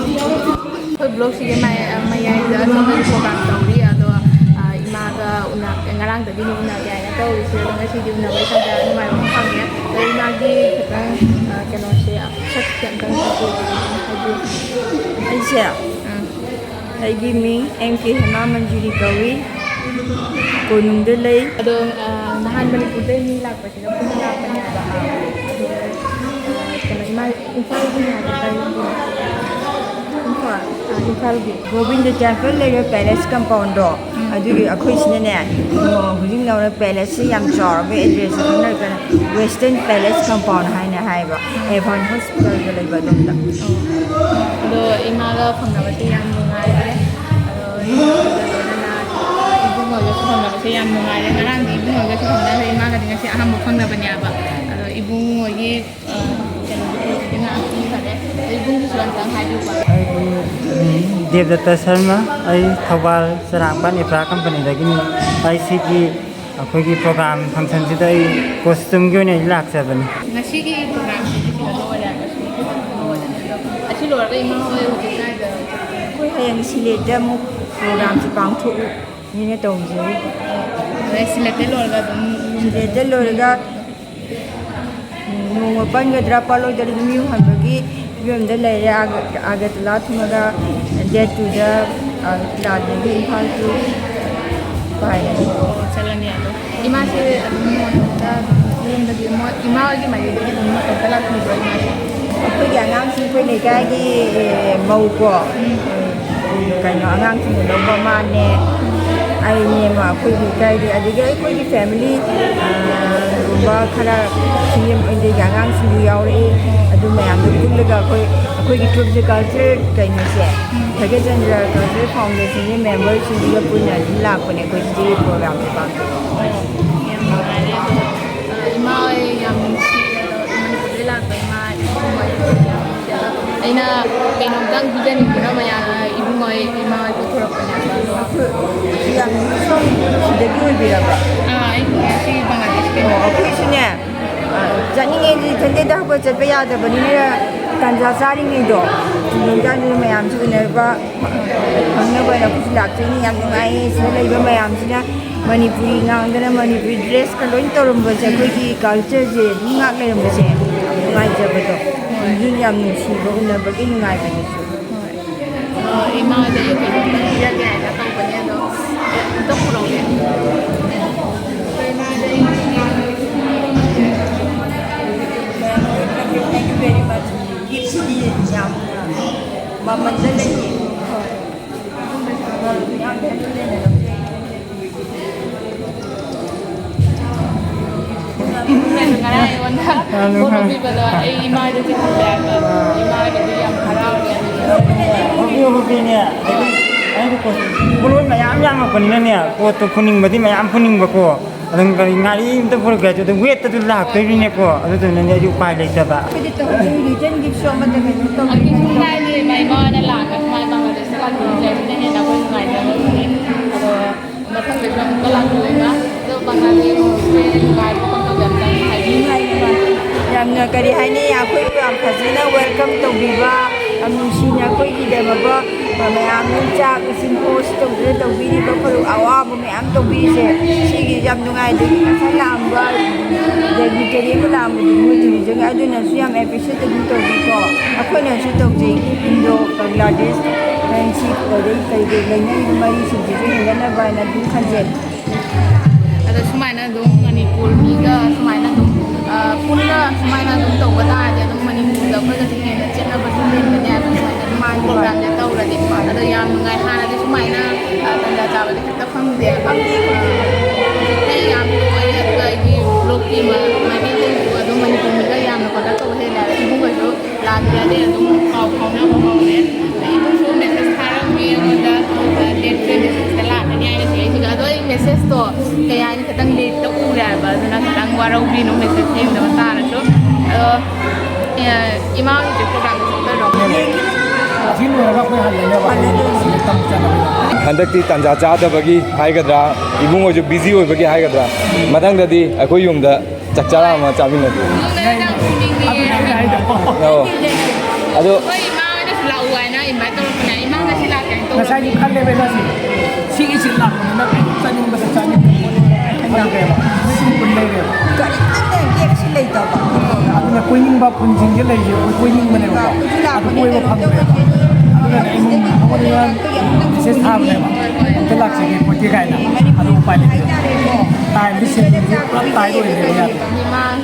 ꯑꯩꯈꯣꯏ ꯕ꯭ꯂꯣꯛꯁꯤꯒꯤ ꯃꯌꯥꯏꯗ ꯑꯆꯧꯕ ꯄ꯭ꯔꯣꯒ꯭ꯔꯥꯝ ꯇꯧꯔꯤ ꯑꯗꯣ ꯏꯃꯥꯒ ꯉꯔꯥꯡꯗꯒꯤꯅꯤ ꯎꯅꯒꯦ ꯍꯥꯏꯅ ꯇꯧꯔꯤꯁꯦ ꯑꯗꯣ ꯉꯁꯤꯗꯤ ꯎꯅꯕꯩ ꯇꯥꯟꯖꯥ ꯅꯨꯡꯉꯥꯏꯕ ꯑꯃ ꯐꯪꯉꯦ ꯑꯗꯣ ꯏꯃꯥꯒꯤ ꯈꯤꯇꯪ ꯀꯩꯅꯣꯁꯦ ꯁꯛꯁꯦ ꯑꯝꯇꯪ ꯍꯥꯏꯕꯤꯌꯨ ꯑꯩꯁꯦ ꯑꯩꯒꯤ ꯃꯤꯡ ꯑꯦꯝ ꯀꯦ ꯍꯦꯃꯥ ꯃꯟꯖꯨꯔꯤ ꯀꯧꯏ ꯀꯣꯅꯨꯡꯗ ꯂꯩ ꯑꯗꯣ ꯅꯍꯥꯟ ꯃꯅꯤꯄꯨꯔꯗꯩ ꯃꯤ ꯂꯥꯛꯄꯁꯤꯅ ꯄꯨꯟꯅ ꯂꯥꯛꯄꯅꯦꯕ ꯑꯗꯣ ꯀꯩꯅꯣ ꯏꯃꯥ ꯏꯝꯐꯥꯜꯒꯤ ꯍꯥꯏꯕ ꯏꯝꯐꯥꯜꯒꯤ ꯒꯣꯕꯤꯟꯗ ꯇꯦꯝꯄꯜ ꯂꯩꯕ ꯄꯦꯂꯦꯁ ꯀꯝꯄꯥꯎꯟꯗꯣ ꯑꯗꯨꯒꯤ ꯑꯩꯈꯣꯏꯁꯤꯅꯅꯦ ꯍꯧꯖꯤꯛ ꯅꯧꯅ ꯄꯦꯂꯦꯁꯁꯤ ꯌꯥꯝ ꯆꯥꯎꯔꯕ ꯑꯦꯗ꯭ꯔꯦꯁ ꯈꯪꯅꯔꯒꯅ ꯋꯦꯁꯇꯔꯟ ꯄꯦꯂꯦꯁ ꯀꯝꯄꯥꯎꯟ ꯍꯥꯏꯕ ꯑꯦꯚꯥꯟ ꯍꯣꯁꯄꯤꯇꯥꯜꯒ ꯂꯩꯕ ꯑꯗꯣꯝꯗ ꯑꯗꯣ ꯏꯃꯥꯒ ꯐꯪꯅꯕꯁꯦ ꯌꯥꯝ ꯅꯨꯡꯉꯥꯏꯔꯦ ꯑꯗꯣ ꯏꯃꯥꯒ ꯂꯣꯏꯅꯅ ꯏꯕꯨꯡꯉꯣꯏꯒꯁꯨ ꯐꯪꯅꯕꯁꯦ ꯌꯥꯝ ꯅꯨꯡꯉꯥꯏꯔꯦ ꯉꯔꯥꯡꯗꯤ ꯏꯕꯨꯡꯉꯣꯏꯒꯁꯨ ꯐꯪꯅꯔꯦ ꯏꯃꯥꯒꯗꯤ ꯉꯁꯤ ꯑꯍꯥꯟꯕ ꯐꯪꯅꯕꯅꯦꯕ ꯑꯗꯣ ꯏꯕꯨꯡꯉꯣꯏꯒꯤ ꯀꯩꯅꯣꯗꯤ ꯉꯥꯏꯍꯥꯛ ꯄꯤꯈꯔꯦ ꯑꯗꯣ ꯏꯕꯨꯡꯒꯤꯁꯨ ꯑꯝꯇꯪ ꯍꯥꯏꯕꯤꯌꯨꯕ ꯗꯦꯕꯗꯠꯇ ꯁꯔꯃ ꯑꯩ ꯊꯧꯕꯥꯜ ꯆꯔꯥꯡꯄꯥꯠ ꯏꯐ꯭ꯔꯥ ꯀꯝꯄꯅꯤꯗꯒꯤꯅꯤ ꯑꯩ ꯁꯤꯒꯤ ꯑꯩꯈꯣꯏꯒꯤ ꯄ꯭ꯔꯣꯒ꯭ꯔꯥꯝ ꯐꯪꯁꯟꯁꯤꯗ ꯑꯩ ꯀꯣꯁꯇꯨꯝꯒꯤ ꯑꯣꯏꯅ ꯑꯩ ꯂꯥꯛꯆꯕꯅꯤ ꯉꯁꯤꯒꯤ ꯄ꯭ꯔꯣꯒ꯭ꯔꯥꯝꯁꯤꯗꯤ ꯁꯤꯗ ꯂꯣꯏꯔꯦꯕ ꯂꯣꯏꯔꯅꯤ ꯑꯗꯣ ꯑꯁꯤ ꯂꯣꯏꯔꯒ ꯏꯃꯥ ꯍꯣꯏ ꯍꯧꯖꯤꯛ ꯀꯥꯏꯗ ꯑꯩꯈꯣꯏ ꯍꯌꯦꯡ ꯁꯤꯂꯦꯠꯇ ꯑꯃꯨꯛ ꯄ꯭ꯔꯣꯒ꯭ꯔꯥꯝꯁꯤ ꯄꯥꯡꯊꯣꯛꯎꯅ ꯇꯧꯖꯔꯤ ꯁꯤꯂꯦꯛꯇꯦ ꯂꯣꯏꯔꯒ ꯑꯗꯨꯝ ꯁꯤꯂꯦꯠꯇ ꯂꯣꯏꯔꯒ ꯅꯣꯡꯃ ꯄꯟꯒꯗ꯭ꯔꯥ ꯄꯜꯂꯣꯏꯗ꯭ꯔꯥ ꯑꯗꯨꯝ ꯌꯨꯝ ꯍꯟꯕꯒꯤ ꯐꯤꯕꯝꯗ ꯂꯩꯔꯦ ꯑꯒꯔꯇꯂꯥ ꯊꯨꯡꯉꯒ ꯗꯦꯠ 2ꯗ ꯑꯒꯔꯇꯂꯥꯗꯒꯤ ꯏꯝꯐꯥꯜ ꯇꯨ ꯄꯥꯏꯔꯅꯤ ꯆꯠꯂꯅꯤ ꯑꯗꯣ ꯏꯃꯥꯁꯦ ꯑꯗꯨꯝ ꯃꯇꯣꯝꯇ ꯌꯨꯝꯗꯒꯤ ꯏꯃꯥ ꯍꯣꯏꯒꯤ ꯃꯥꯏꯀꯩꯗꯒꯤ ꯑꯗꯨꯝ ꯃꯇꯣꯝꯇ ꯂꯥꯛꯄꯤꯕ꯭ꯔꯣ ꯏꯃꯥꯁꯦ ꯑꯩꯈꯣꯏꯒꯤ ꯑꯉꯥꯡꯁꯤꯡ ꯑꯩꯈꯣꯏ ꯂꯩꯀꯥꯏꯒꯤ ꯃꯧꯀꯣ ꯀꯩꯅꯣ ꯑꯉꯥꯡꯁꯤꯡꯅ ꯂꯧꯕ ꯃꯥꯅꯦ ꯑꯩꯅꯦ ꯑꯩꯈꯣꯏ ꯂꯩꯀꯥꯏꯒꯤ ꯑꯗꯒꯤ ꯑꯩꯈꯣꯏꯒꯤ ꯐꯦꯃꯤꯂꯤ ꯒꯨꯝꯕ ꯈꯔ ꯑꯗꯒꯤ ꯑꯉꯥꯡꯁꯤꯡꯁꯨ ꯌꯥꯎꯔꯛꯏ ꯑꯗꯨ ꯃꯌꯥꯝꯗꯨ ꯄꯨꯜꯂꯒ ꯑꯩꯈꯣꯏꯒꯤ ꯇ꯭ꯔꯨꯞꯁꯦ ꯀꯜꯆꯔ ꯀꯩꯅꯣꯁꯦ ꯊꯒꯦꯆꯟꯗ꯭ꯔ ꯀꯜꯆꯔ ꯐꯥꯎꯟꯗꯦꯁꯟꯒꯤ ꯃꯦꯝꯕꯔꯁꯤꯡꯁꯤꯒ ꯄꯨꯟꯅ ꯑꯗꯨꯝ ꯂꯥꯛꯄꯅꯦ ꯑꯩꯈꯣꯏ ꯁꯤꯒꯤ ꯄ꯭ꯔꯣꯒ꯭ꯔꯥꯝꯁꯦ ꯌꯥꯝ ꯅꯨꯡꯉꯥꯏꯔꯦ ꯑꯗꯣ ꯏꯃꯥ ꯍꯣꯏ ꯌꯥꯝ ꯅꯨꯡꯁꯤ ꯑꯗꯣ ꯃꯅꯤꯄꯨꯔꯗꯩ ꯂꯥꯛꯄ ꯏꯃꯥ ꯏꯕꯨꯡꯍꯣꯏ ꯌꯥꯝ ꯅꯨꯡꯁꯤ ꯑꯗꯣ ꯑꯩꯅ ꯀꯩꯅꯣꯝꯇꯪ ꯄꯤꯖꯅꯤꯡꯗꯨꯅ ꯃꯌꯥꯝ ꯏꯕꯨꯡꯍꯣꯏ ꯏꯃꯥ ꯍꯣꯏ ꯄꯨꯊꯣꯔꯛꯄꯅꯦꯕ ꯑꯗꯣ ꯌꯥꯝ ꯁꯣꯝ ꯁꯤꯗꯒꯤ ꯑꯣꯏꯕꯤꯔꯕ꯭ꯔꯥ ꯑꯩ ꯁꯤ ꯕꯪꯒ꯭ꯂꯥꯗꯦꯁꯀꯤ ꯑꯩꯈꯣꯏꯁꯨꯅꯦ ꯆꯠꯅꯤꯡꯉꯩꯗꯤ ꯏꯊꯟꯇ ꯍꯧꯒꯠ ꯆꯠꯄ ꯌꯥꯗꯕꯅꯤꯅ ꯇꯥꯟꯖꯥ ꯆꯥꯔꯤꯉꯩꯗꯣ ꯆꯥꯔꯤꯉꯩ ꯃꯌꯥꯝꯁꯨ ꯎꯅꯕ ꯐꯪꯅꯕ ꯑꯩꯈꯣꯏꯁꯨ ꯂꯥꯛꯇꯣꯏꯅꯤ ꯌꯥꯝ ꯅꯨꯡꯉꯥꯏꯌꯦ ꯁꯤꯗ ꯂꯩꯕ ꯃꯌꯥꯝꯁꯤꯅ ꯃꯅꯤꯄꯨꯔꯤ ꯉꯥꯡꯗꯅ ꯃꯅꯤꯄꯨꯔꯤ ꯗ꯭ꯔꯦꯁꯀ ꯂꯣꯏ ꯇꯧꯔꯝꯕꯁꯦ ꯑꯩꯈꯣꯏꯒꯤ ꯀꯜꯆꯔꯁꯦ ꯑꯗꯨꯝ ꯉꯥꯛ ꯂꯩꯔꯝꯕꯁꯦ ꯌꯥꯝ ꯅꯨꯡꯉꯥꯏꯖꯕꯗꯣ ꯑꯗꯨꯁꯨ ꯌꯥꯝ ꯅꯨꯡꯁꯤꯕ ꯎꯅꯕꯒꯤ ꯅꯨꯡꯉꯥꯏꯕꯗꯨꯁꯨ ꯏꯃꯥꯗ ꯑꯩ ꯀꯩꯅꯣꯝꯇ ꯄꯤꯖꯒꯦ ꯍꯥꯏꯅ ꯇꯧꯕꯅꯦ ꯑꯗꯣ ꯑꯝꯇ ꯄꯨꯔꯛꯎꯅꯦ Thank you very much. ꯒꯤꯐꯁꯤꯗꯤ ꯌꯥꯝ ꯃꯃꯟꯗ ꯂꯩꯌꯦ ꯌꯥꯝ ꯉꯔꯥꯡ ꯑꯩꯉꯣꯟꯗ ꯐꯣꯇꯣ ꯄꯤꯕꯗꯣ ꯑꯩ ꯏꯃꯥꯗ ꯆꯤꯡꯍꯜꯂꯦ ꯍꯥꯏꯕ ꯏꯃꯥꯒꯗꯤ ꯌꯥꯝ ꯍꯔꯥꯎꯔꯦ ꯍꯧꯖꯤꯛꯅꯦ ꯑꯩꯒꯤ ꯄꯣꯠꯂꯣꯏ ꯃꯌꯥꯝ ꯌꯥꯝꯃꯛꯄꯅꯤꯅꯅꯦ ꯄꯣꯠꯇꯣ ꯄꯨꯅꯤꯡꯕꯗꯤ ꯃꯌꯥꯝ ꯄꯨꯅꯤꯡꯕꯀꯣ ꯑꯗꯨꯝ ꯀꯔꯤ ꯉꯥꯔꯤ ꯑꯝꯇ ꯄꯨꯔꯛꯀꯦ ꯑꯗꯨꯝ ꯋꯦꯠꯇꯁꯨ ꯂꯥꯛꯇꯣꯏꯅꯤꯅꯦꯀꯣ ꯑꯗꯨꯗꯨꯅꯅꯦ ꯑꯩꯁꯨ ꯎꯄꯥꯏ ꯂꯩꯇꯕ ꯔꯤꯇꯔꯟ ꯒꯤꯐꯁꯨ ꯑꯃꯗ ꯀꯩꯅꯣ ꯀꯩꯁꯨ ꯀꯥꯏꯗꯦ ꯏꯃꯥꯅ ꯂꯥꯛꯑꯒ ꯁꯨꯃꯥꯏꯅ ꯕꯪꯒ꯭ꯂꯥꯗꯦꯁꯇ ꯂꯥꯛꯄꯤꯕꯁꯦ ꯑꯁꯤꯅ ꯍꯦꯟꯅ ꯑꯩꯈꯣꯏ ꯅꯨꯡꯉꯥꯏꯖꯕꯅꯤ ꯑꯗꯣ ꯃꯊꯪꯗꯁꯨ ꯑꯃꯨꯛꯀ ꯂꯥꯛꯄꯤꯌꯣ ꯑꯗꯣ ꯕꯪꯒ꯭ꯂꯥꯗꯦꯁꯁꯦ ꯅꯨꯡꯉꯥꯏꯕ ꯈꯣꯠꯄꯒ ꯑꯝꯇꯪ ꯍꯥꯏꯕꯤꯌꯨ ꯌꯥꯝꯅ ꯀꯔꯤ ꯍꯥꯏꯅꯤ ꯑꯩꯈꯣꯏꯕꯨ ꯌꯥꯝ ꯐꯖꯅ ꯋꯦꯜꯀꯝ ꯇꯧꯕꯤꯕ ꯌꯥꯝ ꯅꯨꯡꯁꯤꯅ ꯑꯩꯈꯣꯏꯒꯤꯗꯃꯛ ꯃꯌꯥꯝꯅ ꯆꯥꯛ ꯏꯁꯤꯡ ꯄꯣꯁ ꯇꯧꯗꯨꯅ ꯇꯧꯕꯤꯔꯤꯕ ꯐꯔꯨꯛ ꯑꯋꯥꯕ ꯃꯌꯥꯝ ꯇꯧꯕꯤꯔꯤꯁꯦ ꯁꯤꯒꯤ ꯌꯥꯝ ꯅꯨꯡꯉꯥꯏꯗꯒꯤ ꯉꯁꯥꯏ ꯂꯥꯛꯑꯝꯕ ꯗꯦꯂꯤꯇꯔꯤ ꯑꯃ ꯂꯥꯛꯑꯝꯕꯗꯨ ꯃꯣꯏ ꯇꯨꯔꯤꯖꯝ ꯑꯗꯨꯅꯁꯨ ꯌꯥꯝ ꯑꯦꯄ꯭ꯔꯤꯁꯤꯌꯦꯠ ꯑꯗꯨꯝ ꯇꯧꯕꯤꯀꯣ ꯑꯩꯈꯣꯏꯅꯁꯨ ꯇꯧꯖꯩ ꯏꯟꯗꯣ ꯕꯪꯒ꯭ꯂꯥꯗꯦꯁ ꯐ꯭ꯔꯦꯟꯁꯤꯞ ꯑꯗꯩ ꯀꯩ ꯂꯩꯅꯔꯤꯕ ꯃꯔꯤꯁꯤꯡꯁꯤꯁꯨ ꯍꯦꯟꯒꯠꯅꯕ ꯍꯥꯏꯅ ꯑꯗꯨꯝ ꯈꯟꯖꯩ ꯑꯗꯣ ꯁꯨꯃꯥꯏꯅ ꯑꯗꯨꯝ ꯃꯅꯤꯄꯨꯔ ꯃꯤꯒ ꯁꯨꯃꯥꯏꯅ ꯑꯗꯨꯝ ꯄꯨꯟꯅ ꯁꯨꯃꯥꯏꯅ ꯑꯗꯨꯝ ꯇꯧꯕ ꯇꯥꯔꯗꯤ ꯑꯗꯨꯝ ꯃꯅꯤꯄꯨꯔꯗ ꯑꯩꯈꯣꯏꯒꯁꯨ ꯍꯦꯟꯅ ꯆꯦꯠꯅꯕꯁꯨ ꯍꯦꯟꯒꯅꯤ ꯍꯥꯏꯕ ꯁꯨꯃꯥꯏꯅ ꯑꯗꯨꯝ ꯄ꯭ꯔꯣꯒ꯭ꯔꯥꯝꯁꯦ ꯇꯧꯔꯗꯤ ꯑꯗꯣ ꯌꯥꯝ ꯅꯨꯡꯉꯥꯏ ꯍꯥꯟꯅꯗꯤ ꯁꯨꯃꯥꯏꯅ ꯇꯟꯖꯥ ꯆꯥꯕꯗꯤ ꯍꯦꯛꯇ ꯐꯪꯗꯦꯕ ꯍꯧꯖꯤꯛꯇꯤ ꯌꯥꯝ ꯇꯣꯏꯔꯦ ꯑꯗꯨꯒ ꯑꯩꯒꯤ ꯕ꯭ꯂꯣꯛꯀꯤ ꯃꯥꯏꯀꯩꯗꯒꯤꯁꯨ ꯑꯗꯨꯝ ꯃꯅꯤꯄꯨꯔ ꯃꯤꯒ ꯌꯥꯝꯅ ꯀꯣꯟꯇꯦꯛ ꯇꯧꯕ ꯍꯦꯜꯂꯦ ꯍꯥꯏꯕ ꯏꯕꯨꯡꯒꯁꯨ ꯂꯥꯛꯈ꯭ꯔꯗꯤ ꯑꯗꯨꯝ ꯄꯥꯎ ꯐꯥꯎꯅꯕ ꯍꯧꯔꯦ ꯏꯕꯨꯡꯁꯨ ꯃꯦꯁꯦꯖ ꯊꯥꯔꯝꯃꯤ ꯑꯩꯉꯣꯟꯗ ꯗꯦꯠ 26ꯗ ꯂꯥꯛꯀꯅꯤ ꯍꯥꯏꯅ ꯁꯤꯒ ꯑꯗꯣ ꯑꯩ ꯃꯦꯁꯦꯖꯇꯣ ꯀꯩ ꯍꯥꯏꯅꯤ ꯈꯤꯇꯪ ꯂꯦꯠꯇ ꯎꯔꯦ ꯍꯥꯏꯕ ꯑꯗꯨꯅ ꯈꯤꯇꯪ ꯋꯥꯔꯧꯕꯤꯅꯨ ꯃꯦꯁꯦꯖ ꯌꯦꯡꯗꯕ ꯇꯥꯔꯁꯨ ꯑꯗꯣ ꯏꯃꯥ ꯍꯧꯖꯤꯛ ꯄ꯭ꯔꯣꯒ꯭ꯔꯥꯝꯗ ꯆꯠꯇꯣꯏꯔꯣ ꯍꯟꯗꯛꯇꯤ ꯇꯥꯟꯖꯥ ꯆꯥꯗꯕꯒꯤ ꯍꯥꯏꯒꯗ꯭ꯔꯥ ꯏꯕꯨꯡ ꯑꯣꯏꯁꯨ ꯕꯤꯖꯤ ꯑꯣꯏꯕꯒꯤ ꯍꯥꯏꯒꯗ꯭ꯔꯥ ꯃꯊꯪꯗꯗꯤ ꯑꯩꯈꯣꯏ ꯌꯨꯝꯗ ꯆꯥꯛ ꯆꯔꯥ ꯑꯃ ꯆꯥꯃꯤꯟꯅꯁꯤ ꯑꯗꯣ ꯑꯩꯈꯣꯏ ꯏꯃꯥ ꯍꯣꯏꯅꯁꯨ ꯂꯥꯛꯎ ꯍꯥꯏꯅ ꯁꯨꯃꯥꯏꯅ ꯏꯟꯚꯥꯏꯠ ꯇꯧꯔꯛꯄꯅꯦ ꯏꯃꯥ ꯉꯁꯤ ꯂꯥꯛꯀꯦ ꯇꯧꯔꯛꯄꯅꯦ ꯉꯁꯥꯏꯒꯤ ꯈꯜꯂꯦꯕ ꯉꯁꯤ ꯁꯤꯒꯤꯁꯤ ꯂꯥꯛꯄꯅꯤꯅ ꯆꯥꯅꯤꯡꯕꯗ ꯈꯟꯅꯈ꯭ꯔꯦꯕ ꯃꯤꯁꯤꯡ ꯄꯨꯟ ꯂꯩꯔꯦꯕ ꯀꯔꯤꯝꯇ ꯌꯦꯛꯁꯤ ꯂꯩꯇꯕ ꯑꯗꯨꯅ ꯀꯣꯏꯅꯤꯡꯕ ꯈꯨꯟꯁꯤꯡꯁꯦ ꯂꯩꯔꯤꯁꯦ ꯑꯩꯈꯣꯏ ꯀꯣꯏꯅꯤꯡꯕꯅꯦꯕ ꯑꯗꯨ ꯀꯣꯏꯕ ꯐꯪꯗ꯭ꯔꯦꯕ ꯑꯗꯨꯅ ꯏꯃꯨꯡ ꯑꯃꯗ ꯃꯦꯁꯦꯖ ꯊꯥꯕꯅꯦꯕ ꯑꯝꯇ ꯂꯥꯛꯆꯒꯦ ꯈꯣꯠꯀꯦ ꯀꯥꯏꯅ ꯑꯗꯨ ꯎꯄꯥꯏ ꯂꯩꯇꯦ ꯇꯥꯏꯝꯗꯤ ꯁꯦꯗꯨꯜꯁꯦ ꯄꯨꯂꯞ ꯇꯥꯏꯠ ꯑꯣꯏꯗ꯭ꯔꯦꯕ ꯌꯥꯗꯦ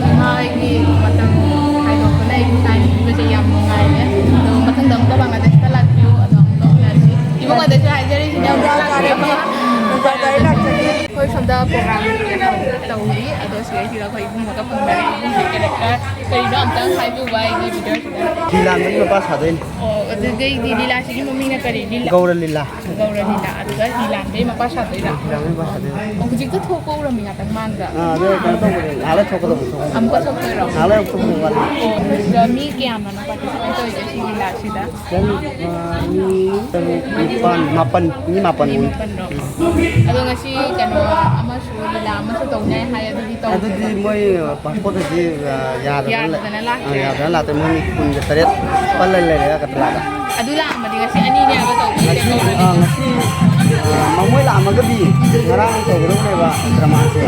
이마에게 어떤 가이드나 타임 이것이 양 농가에 또 같은 덤도 방아대서 라디오 덤도 나지 이번에 대체 하이저리 그냥 कोई शब्द प्रोग्राम तौरी अदो सिगै कोई बुंगा फंगरे कैरेक्टर करिनो अमतंग हाइबु बाय गी वीडियो लीला में मपा सादेन ओ अदुगै दी लीला सिगि मम्मीना करि लीला गौर लीला अदुगा लीला बे मपा सादैरा लीला में मपा सादेन हुजिक तो थोको रमि ngata manga दे तो हाले थोको दो amko थोको रो हाले थोको वाला ओ मी क्या मानो पार्टिसिपेट तो जे लीला सिदा ni mapan ni mapan अदो ngasi kano amasu लीला amasu तौनाय हाय अदुदि तौ ಅದು ಮೊಯ್ ಪಾಸ್ಪೋರ್ಟ್ ದಿ ಯಾದ ಲಾತ ಮೊಯ್ ಕುನ್ ತರೆತ್ ಪಲ್ಲಲೆ ಕತಲಾದ ಅದುಲ Amedy ngasi ani ne aga tau ngasi mamoy la amagadi ngarang tawro leba drama se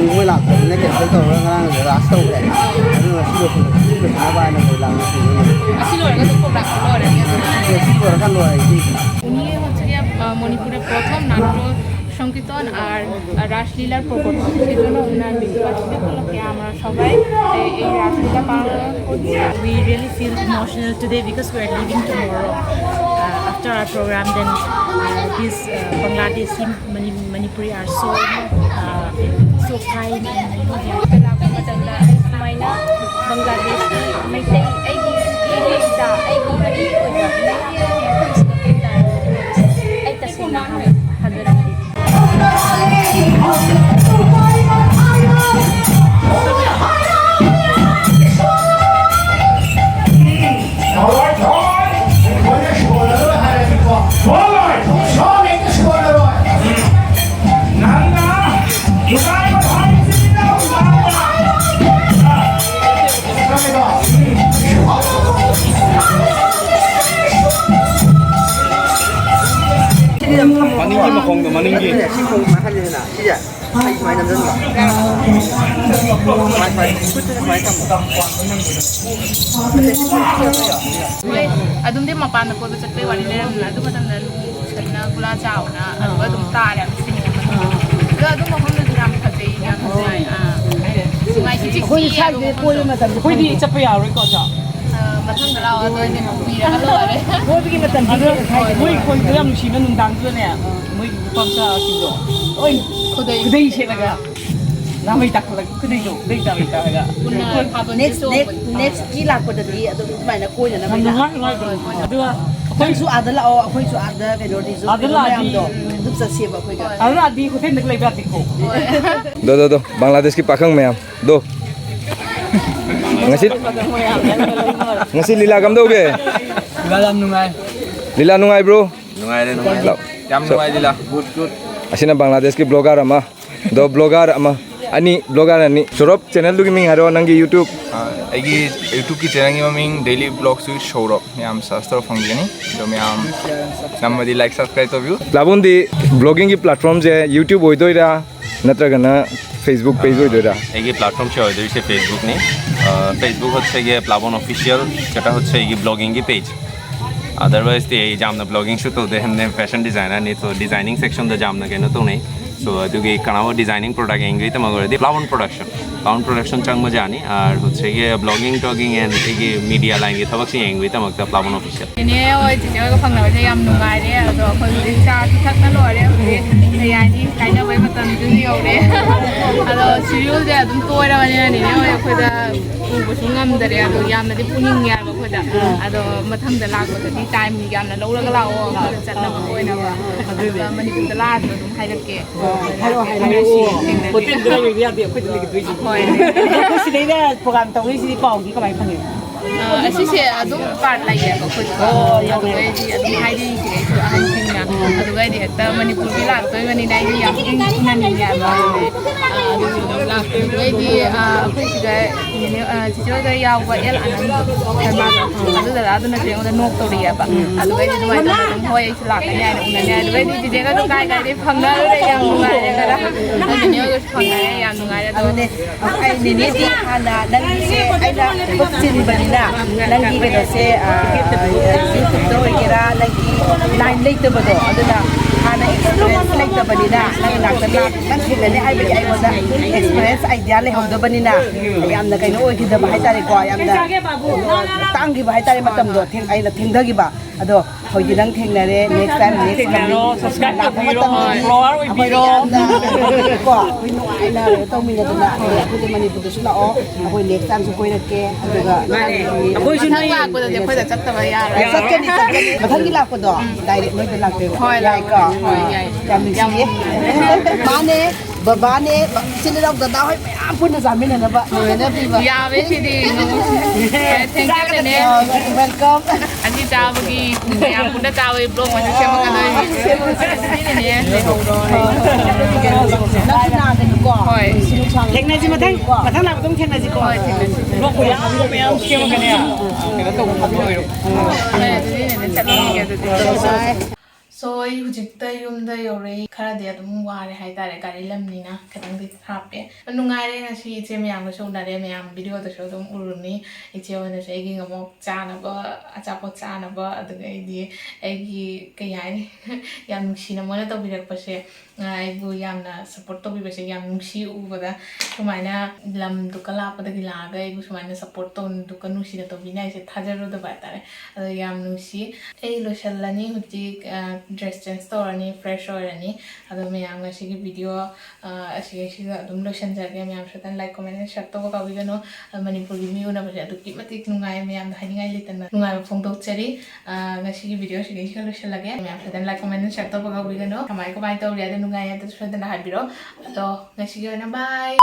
moy la ne ke tawro ngarang ras tawre adu ngasi do na ba na la ngasi asi lo ga to program lo re ngasi ko kan lo ai উনি হচ্ছে মণিপুরের প্রথম নাট্য সংকীর্তন আর রাসলীলার প্রবর্তক সেজন্য ওনার মৃত্যুবার্ষিকী উপলক্ষে আমরা সবাই এই রাসলীলা পালন করছি We really feel emotional today because we are leaving tomorrow. After our program, then these Bangladeshi Manipuri are so kind and ꯁꯨꯃꯥꯏꯅ ꯕꯪꯒ꯭ꯂꯥꯗꯦꯁꯀꯤ ꯃꯩꯇꯩ ꯑꯩꯒꯤ ꯏꯔꯦꯡꯗ ꯑꯩꯒꯤ ꯃꯔꯤ ꯑꯣꯏꯕ ꯃꯐꯝꯁꯤꯗ ꯑꯩ ꯇꯁꯦꯡꯅ ꯊꯥꯖꯔꯛꯈꯤ Maninggi makongdo maninggi. sikko ma khali na siya ai mai nam dan mai kutu mai tam ꯑꯗꯨꯝꯗꯤ ꯃꯄꯥꯟꯗ ꯀꯣꯏꯕ ꯆꯠꯄꯩ ꯋꯥꯔꯤ ꯂꯩꯔꯝꯃꯤꯅ ꯑꯗꯨ ꯃꯇꯝꯗ ꯂꯨꯁꯟꯅ ꯒꯨꯂꯥ ꯆꯥꯎꯅ ꯑꯗꯨꯒ ꯑꯗꯨꯝ ꯇꯥꯔꯦ ꯑꯗꯣ ꯑꯗꯨꯝ ꯃꯐꯝꯗꯨꯁꯨ ꯌꯥꯝ ꯐꯖꯩ ꯌꯥꯝ ꯐꯖꯩ ꯁꯨꯃꯥꯏꯅ ꯏꯆꯤꯛ ꯆꯤꯛꯏ ꯀꯣꯏꯕ ꯃꯇꯝꯗ ꯑꯩꯈꯣꯏꯗꯤ ꯆꯠꯄ ꯌꯥꯔꯣꯏꯀꯣ ꯃꯊꯪꯗ ꯂꯥꯛꯑꯣ ꯑꯗꯣ ꯑꯩꯗꯤ ꯄꯨꯕꯤꯔꯒ ꯂꯣꯏꯔꯦ ꯀꯣꯏꯕꯒꯤ ꯃꯇꯝꯗ ꯃꯣꯏ ꯈꯣꯏꯗꯣ ꯌꯥꯝ ꯅꯨꯡꯁꯤꯕ ꯅꯨꯡꯗꯥꯡꯗꯨꯗꯅꯦ ꯃꯣꯏ ꯅꯨꯄꯥ ꯃꯆꯥꯁꯤꯡꯗꯣ ꯂꯣꯏ ꯈꯨꯗꯩ ꯁꯦꯠꯂꯒ ꯅꯥꯃꯩ ꯇꯥꯈꯠꯂꯒ ꯈꯨꯗꯩꯗꯣ ꯈꯨꯗꯩ ꯇꯥꯃꯩ ꯇꯥꯔꯒ ꯅꯦꯛꯁꯀꯤ ꯂꯥꯛꯄꯗꯗꯤ ꯑꯗꯨꯝ ꯑꯗꯨꯃꯥꯏꯅ ꯀꯣꯏꯅꯅꯕ ꯑꯗꯨꯒ ꯑꯩꯈꯣꯏꯁꯨ ꯑꯥꯗ ꯂꯥꯛꯑꯣ ꯑꯩꯈꯣꯏꯁꯨ ꯑꯥꯗ ꯀꯩꯅꯣ ꯔꯤꯖꯣꯔꯠ ꯃꯌꯥꯝꯗꯣ ꯑꯗꯨꯝ ꯆꯠꯁꯦꯕ ꯑꯩꯈꯣꯏꯒ ꯑꯗꯨ ꯂꯥꯛꯑꯗꯤ ꯍꯣꯇꯦꯜꯗ ꯂꯩꯕ ꯌꯥꯗꯦꯀꯣ Do Bangladesh ki pakhang mayam. Do. Ngasi lila kam do ge. Lila nungai. Lila nungai bro. Nungai le nungai. Yam nungai lila. Good. Asina Bangladesh ki blogger ama. Do blogger ama. Ani blogger ani. Sorop channel du ki ming haro nangi YouTube. Aigi YouTube ki channel ki maming daily vlogs with Showrop. Yam sastra fangini. So yam namadi like subscribe to view. Labun di blogging ki platform je YouTube hoidoira natragana Facebook page hoidoira. এই platform সে হয়ে যাচ্ছে Facebook নিয়ে Facebook হচ্ছে গিয়ে প্লাবন official যেটা হচ্ছে এই ব্লগিং কি পেজ अदरवाइज तो ये जामना ब्लॉगिंग शो तो हमने फैशन डिजाइनर नहीं तो डिजाइनिंग सेक्शन तो जामना कहना तो नहीं सो अदुगे कनावो डिजाइनिंग प्रोडक्ट एंग्री तो मगर दी प्लावन प्रोडक्शन चंग मजा आनी और होच्छे ये ब्लॉगिंग टॉगिंग एंड ये मीडिया लाइन ये थबक सी एंग्री तो मगर प्लावन ऑफिशियल इन्हें वो जिसे वो फंगना बजे हम नुंगाई रे तो अपन चार तक ना लो रे ये यानी काइना वही मतलब जुड़ी हो रे अलो सीरियल जे तुम तो इरा बजे नहीं ने वो खुद उबसुंगम दरे अलो याम नदी पुनिंग यार वो खुद अलो मथम द लाग को दी टाइम नि याम ना लो लगा लाओ चलना कोई ना वा मणिपुर द लाद तुम हाई रख के ꯍꯣꯇꯦꯜꯗ ꯂꯩꯕ ꯌꯥꯗꯦ ꯑꯩꯈꯣꯏꯗ ꯂꯩꯒꯗꯣꯏꯁꯤ ꯑꯩꯈꯣꯏ ꯁꯤꯗꯩꯗ ꯄ꯭ꯔꯣꯒ꯭ꯔꯥꯝ ꯇꯧꯔꯤꯁꯤꯗꯤ ꯄꯥꯎꯗꯤ ꯀꯃꯥꯏꯅ ꯐꯪꯉꯤ ꯑꯁꯤꯁꯦ ꯑꯗꯨꯝ ꯄꯥꯔꯠ ꯂꯩꯌꯦꯕ ꯑꯩꯈꯣꯏ ꯑꯗꯨꯒꯩꯗꯤ ꯑꯗꯨꯝ ꯍꯥꯏꯗꯤꯁꯦ ꯑꯩꯁꯨ ꯑꯍꯟꯁꯤꯡꯅ ꯑꯗꯨꯒꯩꯗꯤ ꯍꯦꯛꯇ ꯃꯅꯤꯄꯨꯔꯒꯤ ꯂꯥꯛꯇꯣꯏꯕꯅꯤꯅ ꯑꯩꯗꯤ ꯌꯥꯝ ꯏꯪꯅꯅꯤꯡꯉꯦꯕ ꯑꯗꯨꯒꯤ ꯂꯥꯛꯇꯣꯏꯕꯩꯗꯤ ꯑꯩꯈꯣꯏ ꯁꯤꯗ ꯆꯤꯆꯦꯗ ꯌꯥꯎꯕ ꯑꯦꯜ ꯑꯅꯟꯗ ꯁꯔꯃꯥꯗꯣ ꯑꯗꯨꯗ ꯑꯗꯨꯅ ꯆꯦꯉꯣꯟꯗ ꯅꯣꯛ ꯇꯧꯔꯤꯑꯕ ꯑꯗꯨꯒꯩꯗꯤ ꯑꯗꯨꯃꯥꯏꯅ ꯑꯗꯨꯝ ꯍꯣꯏ ꯑꯩꯁꯨ ꯂꯥꯛꯀꯅꯤ ꯍꯥꯏꯅ ꯎꯅꯅꯤ ꯑꯗꯨꯒꯩꯗꯤ ꯆꯤꯆꯦꯒ ꯑꯗꯨꯝ ꯀꯥꯏꯗꯩ ꯐꯪꯅꯔꯨꯔꯦ ꯌꯥꯝ ꯅꯨꯡꯉꯥꯏꯔꯦ ꯈꯔ ꯅꯦꯅꯦꯒꯁꯨ ꯐꯪꯅꯔꯦ ꯌꯥꯝ ꯅꯨꯡꯉꯥꯏꯔꯦ ꯑꯗꯨꯅꯦ ꯑꯩ ꯅꯦꯅꯦꯗꯤ ꯍꯥꯟꯅ ꯅꯪꯒꯤꯁꯦ ꯑꯩꯅ ꯊꯕꯛ ꯆꯤꯟꯕꯅꯤꯅ ꯅꯪꯒꯤ ꯀꯩꯅꯣꯁꯦ ꯌꯨꯇ꯭ꯌꯨꯕꯇ ꯑꯣꯏꯒꯦꯔꯥ ꯅꯪꯒꯤ ꯂꯥꯏꯟ ꯂꯩꯇꯕꯗꯣ ꯑꯗꯨꯅ ꯍꯥꯟꯅ ꯑꯦꯛꯁꯄꯤꯔꯤꯌꯦꯟꯁ ꯂꯩꯇꯕꯅꯤꯅ ꯅꯪ ꯉꯥꯛꯇ ꯅꯪ ꯊꯦꯡꯅꯅꯤ ꯍꯥꯏꯕꯒꯤ ꯑꯩꯉꯣꯟꯗ ꯑꯦꯛꯁꯄꯤꯔꯤꯌꯦꯟꯁ ꯑꯥꯏꯗꯤꯌꯥ ꯂꯩꯍꯧꯗꯕꯅꯤ나 ꯌꯥꯝꯅ ꯀꯩꯅꯣ ꯑꯣꯏꯈꯤꯗꯕ ꯍꯥꯏꯇꯥꯔꯦꯀꯣ ꯌꯥꯝꯅ ꯇꯥꯡꯈꯤꯕ ꯍꯥꯏꯇꯥꯔꯦ ꯃꯇꯝꯗꯣ ꯑꯩꯅ ꯊꯦꯡꯊꯈꯤꯕ ꯑꯗꯣ ꯍꯧꯖꯤꯛ ꯅꯪ ꯊꯦꯡꯅꯔꯦ ꯅꯦꯛꯁ ꯇꯥꯏꯝ ꯂꯥꯛꯄ ꯃꯇꯝꯗꯗꯤ ꯑꯩꯈꯣꯏ ꯌꯥꯝꯅ ꯀꯣ ꯑꯩꯈꯣꯏ ꯅꯨꯡꯉꯥꯏꯅ ꯇꯧꯃꯤꯟꯅꯗꯅ ꯑꯩꯈꯣꯏ ꯃꯅꯤꯄꯨꯔꯗꯁꯨ ꯂꯥꯛꯑꯣ ꯑꯩꯈꯣꯏ ꯅꯦꯛꯁ ꯇꯥꯏꯝꯁꯨ ꯀꯣꯏꯔꯛꯀꯦ ꯑꯗꯨꯒ ꯑꯩꯈꯣꯏꯁꯨ ꯅꯪ ꯂꯥꯛꯄꯗꯗꯤ ꯑꯩꯈꯣꯏꯗ ꯆꯠꯇꯕ ꯌꯥꯔꯣꯏ ꯆꯠꯀꯅꯤ ꯃꯊꯪꯒꯤ ꯂꯥꯛꯄꯗꯣ ꯗꯥꯏꯔꯦꯛ ꯅꯣꯏꯗ ꯂꯥꯛꯇꯣꯏꯕ ꯍꯣꯏ ꯌꯥꯏꯀꯣ ꯍꯣꯏ ꯌꯥꯏ ꯌꯥꯝ ꯅꯨꯡꯁꯤꯌꯦ ꯃꯥꯅꯦ ꯕꯕꯥꯅꯦ ꯏꯆꯤꯜ ꯏꯅꯥꯎ ꯗꯗꯥ ꯍꯣꯏ ꯃꯌꯥꯝ ꯄꯨꯟꯅ ꯆꯥꯃꯤꯟꯅꯅꯕ ꯂꯣꯏꯅꯕꯤꯕ ꯌꯥꯝꯃꯦ ꯁꯤꯗꯤ ꯊꯦꯡꯀ꯭ꯌꯨꯅꯦ ꯋꯦꯜꯀꯝ ꯑꯁꯤ ꯆꯥꯕꯒꯤ ꯃꯌꯥꯝ ꯄꯨꯟꯅ ꯆꯥꯕꯒꯤ ꯕ꯭ꯂꯣꯛ ꯑꯃꯁꯨ ꯁꯦꯝꯃꯛꯀꯗꯣꯏꯅꯤ ꯂꯩꯍꯧꯔꯣ ꯅꯪꯁꯨ ꯅꯥꯗꯅꯀꯣ ꯍꯣꯏ ꯊꯦꯡꯅꯁꯤ ꯃꯊꯪ ꯂꯥꯛꯄꯗ ꯑꯃꯨꯛ ꯊꯦꯡꯅꯁꯤꯀꯣ ꯍꯣꯏ ꯊꯦꯡꯅꯁꯤ ꯕ꯭ꯂꯣꯛ ꯃꯌꯥꯝ ꯁꯦꯝꯃꯒꯅꯦ ꯀꯩꯅꯣ ꯇꯧꯕ ꯑꯣꯏꯔꯣ ꯍꯣꯏ ꯑꯗꯨꯗꯤ ꯅꯦꯅꯦ ꯆꯠꯂꯝꯒꯦ ꯑꯗꯨꯗꯤ ꯁꯣ ꯑꯩ ꯍꯧꯖꯤꯛꯇ ꯌꯨꯝꯗ ꯌꯧꯔꯛꯏ ꯈꯔꯗꯤ ꯑꯗꯨꯝ ꯋꯥꯔꯦ ꯍꯥꯏꯇꯥꯔꯦ ꯒꯥꯔꯤ ꯂꯝꯅꯤꯅ ꯈꯤꯇꯪꯗꯤ ꯍꯥꯞꯄꯦ ꯅꯨꯡꯉꯥꯏꯔꯦ ꯉꯁꯤ ꯏꯆꯦ ꯃꯌꯥꯝꯒꯁꯨ ꯎꯅꯔꯦ ꯃꯌꯥꯝ ꯚꯤꯗꯤꯑꯣꯗꯁꯨ ꯑꯗꯨꯝ ꯎꯔꯨꯅꯤ ꯏꯆꯦ ꯍꯣꯏꯅꯁꯨ ꯑꯩꯒꯤ ꯑꯃꯨꯛ ꯆꯥꯅꯕ ꯑꯆꯥꯄꯣꯠ ꯆꯥꯅꯕ ꯑꯗꯨꯒ ꯑꯩꯒꯤ ꯀꯩ ꯍꯥꯏꯅꯤ ꯌꯥꯝ ꯅꯨꯡꯁꯤꯅ ꯃꯣꯏꯅ ꯇꯧꯕꯤꯔꯛꯄꯁꯦ ꯑꯩꯕꯨ ꯌꯥꯝꯅ ꯁꯞꯄꯣꯔꯠ ꯇꯧꯕꯤꯕꯁꯦ ꯌꯥꯝ ꯅꯨꯡꯁꯤ ꯎꯕꯗ ꯁꯨꯃꯥꯏꯅ ꯂꯝꯗꯨꯒ ꯂꯥꯞꯄꯗꯒꯤ ꯂꯥꯛꯑꯒ ꯑꯩꯕꯨ ꯁꯨꯃꯥꯏꯅ ꯁꯞꯄꯣꯔꯠ ꯇꯧꯅꯗꯨꯒ ꯅꯨꯡꯁꯤꯅ ꯇꯧꯕꯤꯅꯤ ꯍꯥꯏꯁꯦ ꯊꯥꯖꯔꯨꯗꯕ ꯍꯥꯏꯇꯥꯔꯦ ꯑꯗꯣ ꯌꯥꯝ ꯅꯨꯡꯁꯤ ꯑꯩ ꯂꯣꯏꯁꯤꯜꯂꯅꯤ ꯍꯧꯖꯤꯛ ड्रेस चेंज तौरनी फ्रेश होरनी अदो मैम असिगी वीडियो असिगा अदुम लोइसनजगे मैम सतन लाइक कमेंट शेयर तौबा काबिगनो मणिपुर की मी उनबसे अदुकी मतिक नुंगाय मैम हाइनिंगाय लेतन नुंगाय फोंदोकचरी ngasiगी वीडियो सिगी लोइसनलगे मैम सतन लाइक कमेंट शेयर तौबा काबिगनो कमाय कमाय तौरि अदु नुंगाय अदु सतन हाबिरो अदो ngasiगी ओना बाय